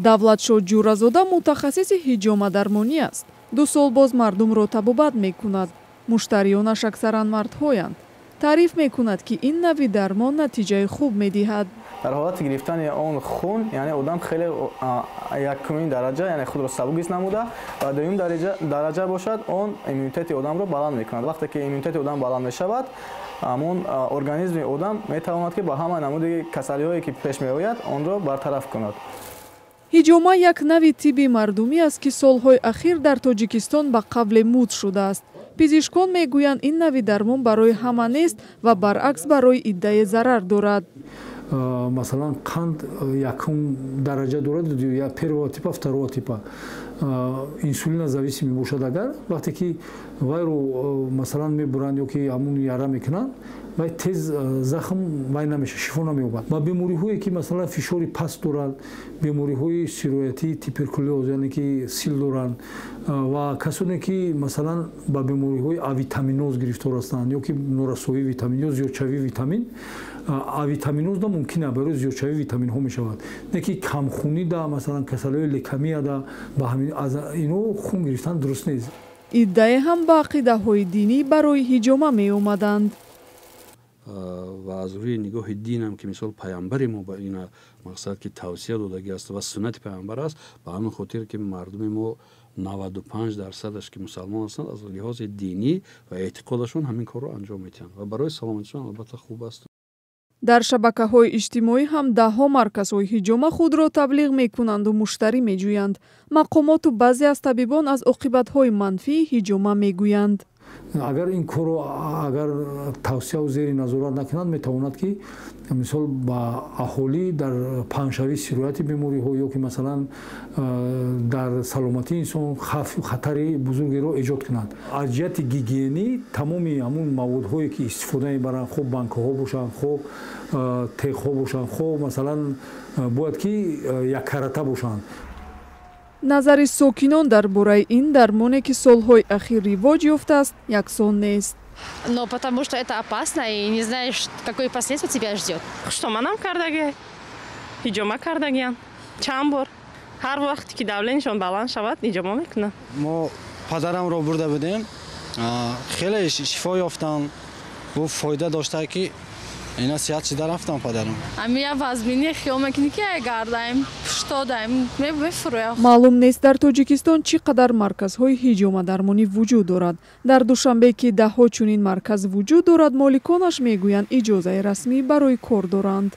давлатшоҳ ҷуразода мутахассиси ҳиҷомадармонӣ аст. 2 сол боз мардумро табобат мекунад. муштарионаш аксаран мардҳоянд. таъриф мекунад ки ин нави дармон натиҷаи хуб медиҳад. дар ҳолати гирифтани он хун, яъне одам хеле якумин дараҷа, яъне худро сабук ҳис намуда ва дуюм дараҷа бошад, он иммунитети одамро баланд мекунад. вақте ки иммунитети одам баланд мешавад, ҳамон организми одам метавонад ки ба ҳама намуди касалиҳое ки пеш меояд, онро бартараф кунад. ҳиҷома як нави тибби мардумӣ аст ки солҳои ахир дар Тоҷикистон ба қавле мӯд шудааст. пизишкон мегӯянд ин нави дармон барои ҳама нест ва баръакс барои иддае зарар дорад. Масалан, қанд якум дараҷа дорад, первого типа, второго типа. Инсулина зависим мебошад. Агар вақте ки вайро масалан мебуранд ё ки ҳамун яра мекунанд, вай тез захм вай намеша, шифо намеёбад. Ба бемориҳое ки масалан фишори паст дорад, бемориҳои сироятӣ, туберкулёз, яъне ки сил доранд ва касоне ки масалан ба бемориҳои авитаминоз гирифтор ҳастанд ё ки норасоии витамин ё зиёдшавии витамин. Авитаминозда мумкин аст барои зиёдшавии витаминҳо мешавад. Не ки камхунида, масалан касалиҳои лекамияда ба ҳамин аз ино хун гирифтан дуруст нест. иддае ҳам ба ақидаҳои динӣ барои ҳиҷома меомаданд. ва аз рӯи нигоҳи динам ки мисол паямбари мо ба ин мақсад ки тавсия додагӣ аст ва суннати паямбар аст, ба ҳамин хотир ки мардуми мо 95% ки мусалмон ҳастанд, аз лиҳози динӣ ва эътиқодашон ҳамин корро анҷом медиҳанд ва барои саломатишон албатта хуб аст. дар шабакаҳои иҷтимоӣ ҳам даҳҳо марказҳои ҳиҷома худро таблиғ мекунанду муштарӣ меҷӯянд. мақомоту баъзе аз табибон аз оқибатҳои манфии ҳиҷома мегӯянд. Агар ин корро агар тавсияу зери назорат накунад, метавонад ки мисол ба аҳолӣ дар паҳншавии сирояти бемориҳо ё ки масалан дар саломатии инсон хатари бузургеро эҷод кунад. Аз ҷиҳати гигиенӣ тамоми ҳамун маводҳое ки истифода мебаранд, хоб банкаҳо бошанд, хоб теғҳо бошанд, хоб масалан бояд ки яккаратта бошанд. назари сокинон дар бораи ин дармоне ки солҳои ахир ривоҷ ёфтааст яксон нест. Но потому что это опасно и не знаешь, какое последствие тебя ждет. Что манам кардаги? Ҳиҷома кардагиян. Чанд бор. Ҳар вақте ки давленишон баланд шавад, ҳиҷома мекунанд. Мо падарамро бурда будем. Хеле шифо ёфтан. Бу фоида дошта ки ина сиҳатши дарафтан падарам. Амия вазмини хиёмакники гардаем, што даем, мефуроям. маълум нест дар Тоҷикистон чӣ қадар марказҳои ҳиҷомадармонӣ вуҷуд дорад. дар душанбе ки даҳҳо чунин марказ вуҷуд дорад, моликонаш мегӯянд иҷозаи расмӣ барои кор доранд.